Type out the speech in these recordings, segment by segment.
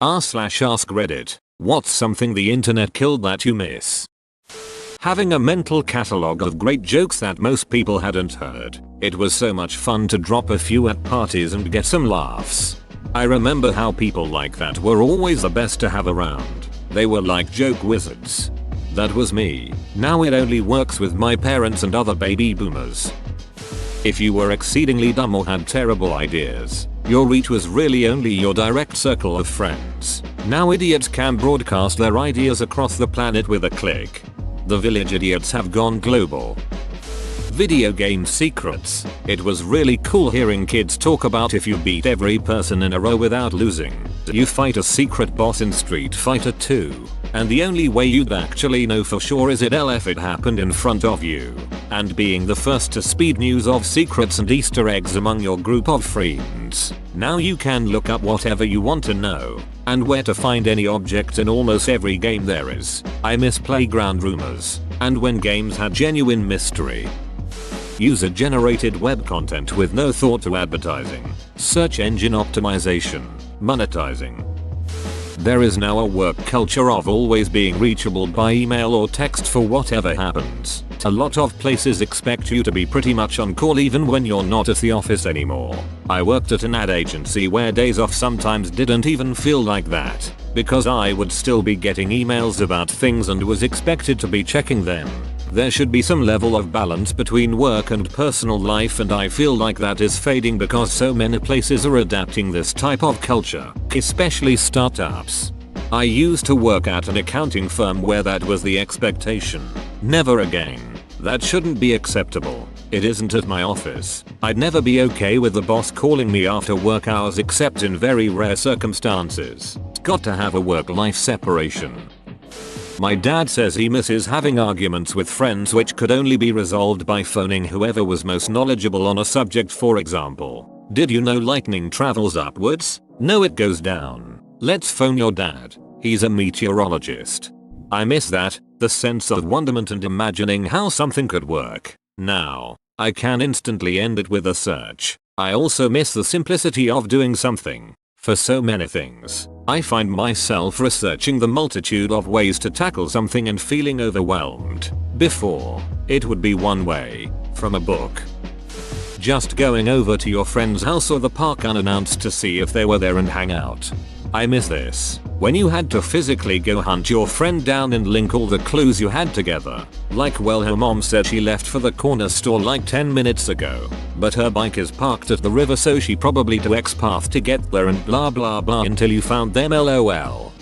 r/ask Reddit. What's something the internet killed that you miss? Having a mental catalog of great jokes that most people hadn't heard. It was so much fun to drop a few at parties and get some laughs. I remember how people like that were always the best to have around. They were like joke wizards. That was me. Now it only works with my parents and other baby boomers. If you were exceedingly dumb or had terrible ideas, your reach was really only your direct circle of friends. Now idiots can broadcast their ideas across the planet with a click. The village idiots have gone global. Video game secrets. It was really cool hearing kids talk about if you beat every person in a row without losing, you fight a secret boss in Street Fighter 2. And the only way you'd actually know for sure is if it happened in front of you. And being the first to speed news of secrets and Easter eggs among your group of friends. Now you can look up whatever you want to know. And where to find any object in almost every game there is. I miss playground rumors. And when games had genuine mystery. User-generated web content with no thought to advertising. Search engine optimization. Monetizing. There is now a work culture of always being reachable by email or text for whatever happens. A lot of places expect you to be pretty much on call even when you're not at the office anymore. I worked at an ad agency where days off sometimes didn't even feel like that, because I would still be getting emails about things and was expected to be checking them. There should be some level of balance between work and personal life, and I feel like that is fading because so many places are adapting this type of culture, especially startups. I used to work at an accounting firm where that was the expectation. Never again. That shouldn't be acceptable. It isn't at my office. I'd never be okay with the boss calling me after work hours except in very rare circumstances. Got to have a work-life separation. My dad says he misses having arguments with friends which could only be resolved by phoning whoever was most knowledgeable on a subject. For example, did you know lightning travels upwards? No, it goes down. Let's phone your dad. He's a meteorologist. I miss that, the sense of wonderment and imagining how something could work. Now, I can instantly end it with a search. I also miss the simplicity of doing something. For so many things, I find myself researching the multitude of ways to tackle something and feeling overwhelmed. Before, it would be one way, from a book. Just going over to your friend's house or the park unannounced to see if they were there and hang out. I miss this. When you had to physically go hunt your friend down and link all the clues you had together. Like, well, her mom said she left for the corner store like 10 minutes ago. But her bike is parked at the river, so she probably took X path to get there and blah blah blah until you found them, lol.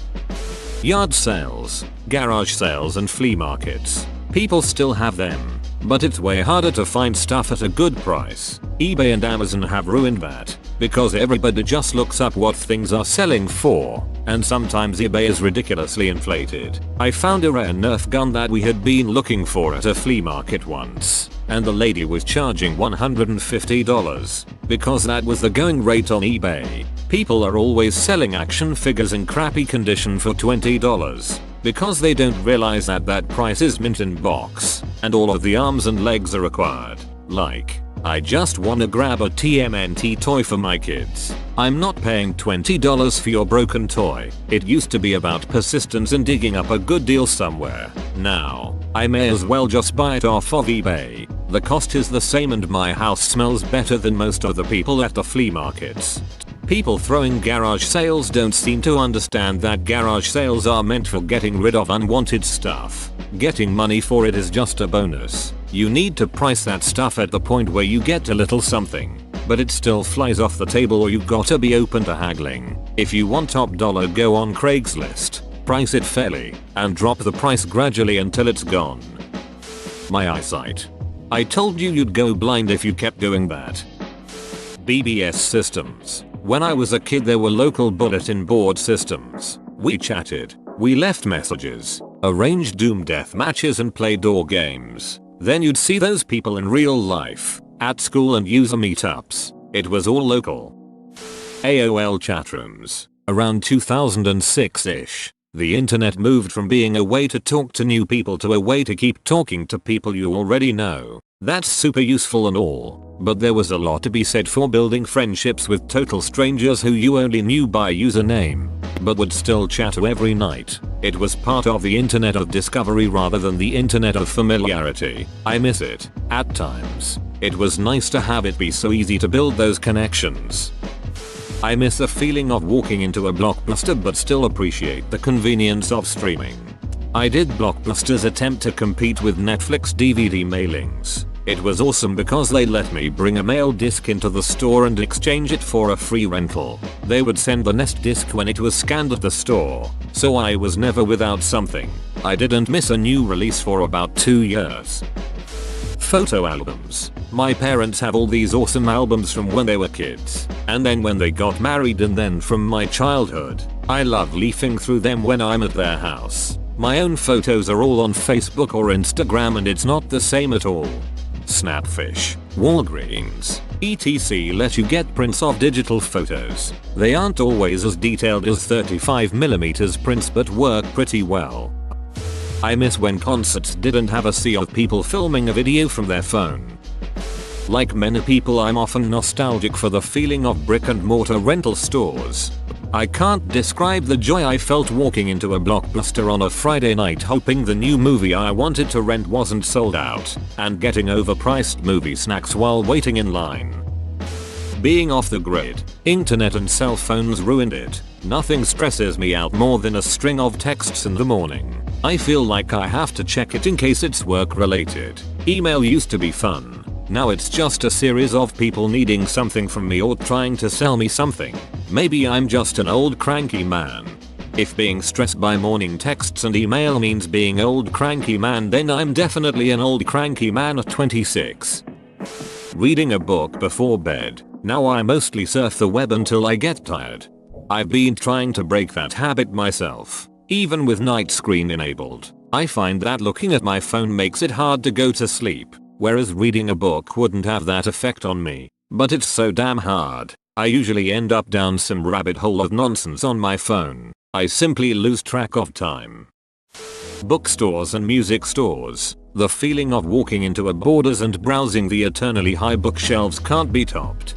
Yard sales, garage sales and flea markets. People still have them. But it's way harder to find stuff at a good price. eBay and Amazon have ruined that. Because everybody just looks up what things are selling for, and sometimes eBay is ridiculously inflated. I found a rare Nerf gun that we had been looking for at a flea market once, and the lady was charging $150, because that was the going rate on eBay. People are always selling action figures in crappy condition for $20, because they don't realize that that price is mint in box, and all of the arms and legs are required. Like, I just wanna grab a TMNT toy for my kids. I'm not paying $20 for your broken toy. It used to be about persistence and digging up a good deal somewhere. Now, I may as well just buy it off of eBay. The cost is the same and my house smells better than most of the people at the flea markets. People throwing garage sales don't seem to understand that garage sales are meant for getting rid of unwanted stuff. Getting money for it is just a bonus. You need to price that stuff at the point where you get a little something, but it still flies off the table, or you gotta be open to haggling. If you want top dollar, go on Craigslist, price it fairly, and drop the price gradually until it's gone. My eyesight. I told you you'd go blind if you kept doing that. BBS systems. When I was a kid there were local bulletin board systems. We chatted, we left messages, arranged doom death matches and played door games. Then you'd see those people in real life, at school and user meetups. It was all local. AOL chatrooms. Around 2006-ish, the internet moved from being a way to talk to new people to a way to keep talking to people you already know. That's super useful and all, but there was a lot to be said for building friendships with total strangers who you only knew by username. but would still chat every night. It was part of the internet of discovery rather than the internet of familiarity. I miss it. At times, it was nice to have it be so easy to build those connections. I miss the feeling of walking into a Blockbuster but still appreciate the convenience of streaming. I did Blockbuster's attempt to compete with Netflix DVD mailings. It was awesome because they let me bring a mail disc into the store and exchange it for a free rental. They would send the next disc when it was scanned at the store, so I was never without something. I didn't miss a new release for about 2 years. Photo albums. My parents have all these awesome albums from when they were kids, and then when they got married, and then from my childhood. I love leafing through them when I'm at their house. My own photos are all on Facebook or Instagram and it's not the same at all. Snapfish, Walgreens, etc. let you get prints of digital photos. They aren't always as detailed as 35mm prints but work pretty well. I miss when concerts didn't have a sea of people filming a video from their phone. Like many people, I'm often nostalgic for the feeling of brick and mortar rental stores. I can't describe the joy I felt walking into a Blockbuster on a Friday night hoping the new movie I wanted to rent wasn't sold out, and getting overpriced movie snacks while waiting in line. Being off the grid, internet and cell phones ruined it. Nothing stresses me out more than a string of texts in the morning. I feel like I have to check it in case it's work related. Email used to be fun. Now it's just a series of people needing something from me or trying to sell me something. Maybe I'm just an old cranky man. If being stressed by morning texts and email means being old cranky man, then I'm definitely an old cranky man at 26. Reading a book before bed. Now I mostly surf the web until I get tired. I've been trying to break that habit myself. Even with night screen enabled, I find that looking at my phone makes it hard to go to sleep. Whereas reading a book wouldn't have that effect on me. But it's so damn hard. I usually end up down some rabbit hole of nonsense on my phone. I simply lose track of time. Bookstores and music stores. The feeling of walking into a Borders and browsing the eternally high bookshelves can't be topped.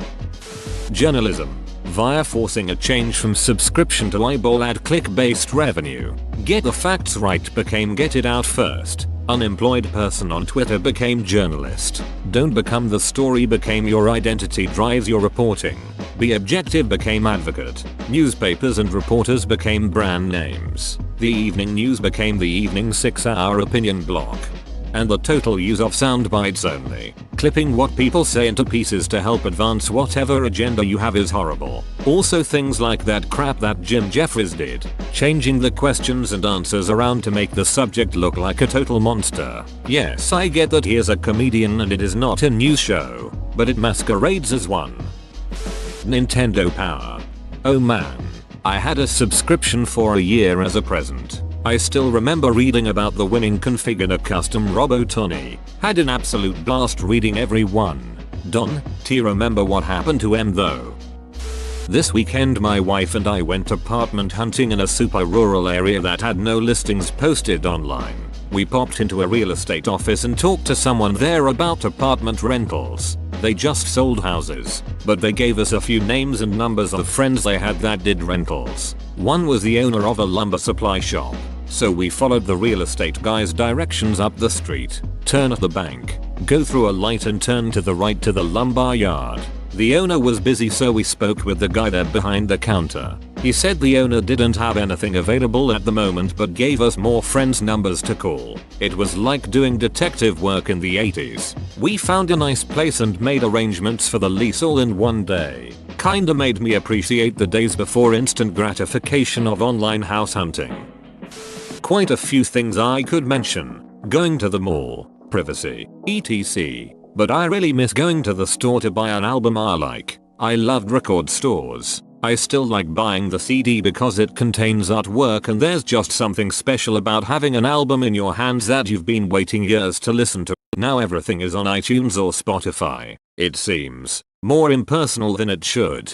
Journalism. Via forcing a change from subscription to eyeball ad click-based revenue. Get the facts right became get it out first. Unemployed person on Twitter became journalist. Don't become the story became your identity drives your reporting. Be objective became advocate. Newspapers and reporters became brand names. The evening news became the evening 6-hour opinion block. And the total use of sound bites only. Clipping what people say into pieces to help advance whatever agenda you have is horrible. Also things like that crap that Jim Jeffries did. Changing the questions and answers around to make the subject look like a total monster. Yes, I get that he is a comedian and it is not a news show, but it masquerades as one. Nintendo Power. Oh man. I had a subscription for a year as a present. I still remember reading about the winning config in a custom Robotoni. Had an absolute blast reading every one. T remember what happened to M though? This weekend my wife and I went apartment hunting in a super rural area that had no listings posted online. We popped into a real estate office and talked to someone there about apartment rentals. They just sold houses, but they gave us a few names and numbers of friends they had that did rentals. One was the owner of a lumber supply shop, so we followed the real estate guy's directions up the street, turn at the bank, go through a light and turn to the right to the lumber yard. The owner was busy, so we spoke with the guy there behind the counter. He said the owner didn't have anything available at the moment but gave us more friends' numbers to call. It was like doing detective work in the 80s. We found a nice place and made arrangements for the lease all in one day. Kinda made me appreciate the days before instant gratification of online house hunting. Quite a few things I could mention. Going to the mall, privacy, etc. But I really miss going to the store to buy an album I like. I loved record stores. I still like buying the CD because it contains artwork and there's just something special about having an album in your hands that you've been waiting years to listen to. Now everything is on iTunes or Spotify. It seems more impersonal than it should.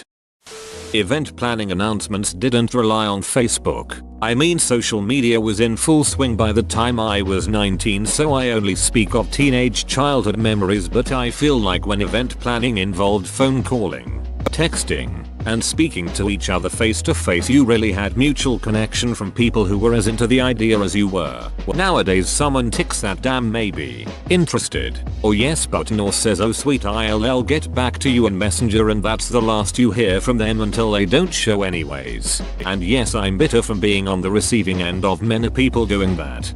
Event planning announcements didn't rely on Facebook. I mean, social media was in full swing by the time I was 19, so I only speak of teenage childhood memories, but I feel like when event planning involved phone calling, texting, and speaking to each other face to face. You really had mutual connection from people who were as into the idea as you were. Nowadays someone ticks that damn maybe interested or yes button or says oh sweet I'll get back to you in Messenger, and that's the last you hear from them until they don't show anyways. And yes, I'm bitter from being on the receiving end of many people doing that.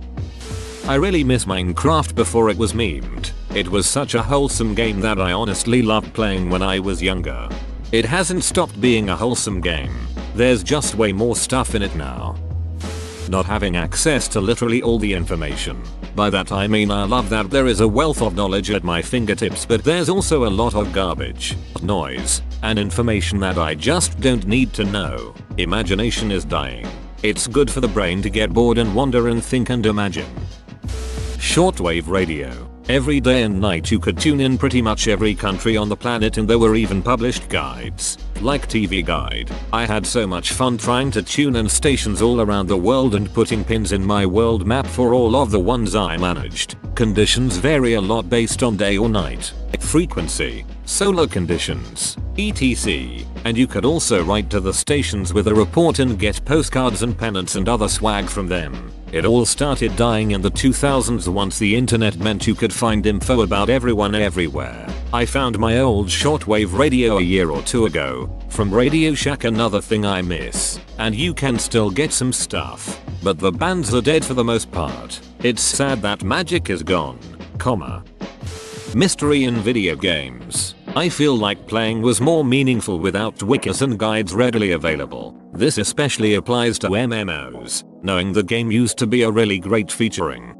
I really miss Minecraft before it was memed. It was such a wholesome game that I honestly loved playing when I was younger. It hasn't stopped being a wholesome game. There's just way more stuff in it now. Not having access to literally all the information. By that I mean I love that there is a wealth of knowledge at my fingertips, but there's also a lot of garbage, noise, and information that I just don't need to know. Imagination is dying. It's good for the brain to get bored and wonder and think and imagine. Shortwave radio. Every day and night you could tune in pretty much every country on the planet, and there were even published guides, like TV Guide. I had so much fun trying to tune in stations all around the world and putting pins in my world map for all of the ones I managed. Conditions vary a lot based on day or night, frequency, solar conditions, etc. And you could also write to the stations with a report and get postcards and pennants and other swag from them. It all started dying in the 2000s once the internet meant you could find info about everyone everywhere. I found my old shortwave radio a year or two ago from Radio Shack, another thing I miss. And you can still get some stuff, but the bands are dead for the most part. It's sad that magic is gone, Mystery in video games. I feel like playing was more meaningful without wikis and guides readily available. This especially applies to MMOs, knowing the game used to be a really great featuring.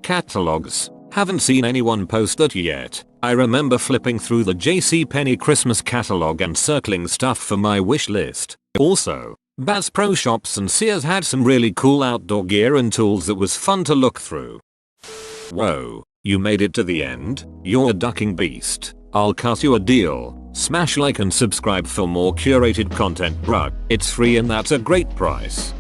Catalogs. Haven't seen anyone post that yet. I remember flipping through the JCPenney Christmas catalog and circling stuff for my wish list. Also, Bass Pro Shops and Sears had some really cool outdoor gear and tools that was fun to look through. Whoa, you made it to the end? You're a ducking beast. I'll cut you a deal. Smash like and subscribe for more curated content, bruh. It's free and that's a great price.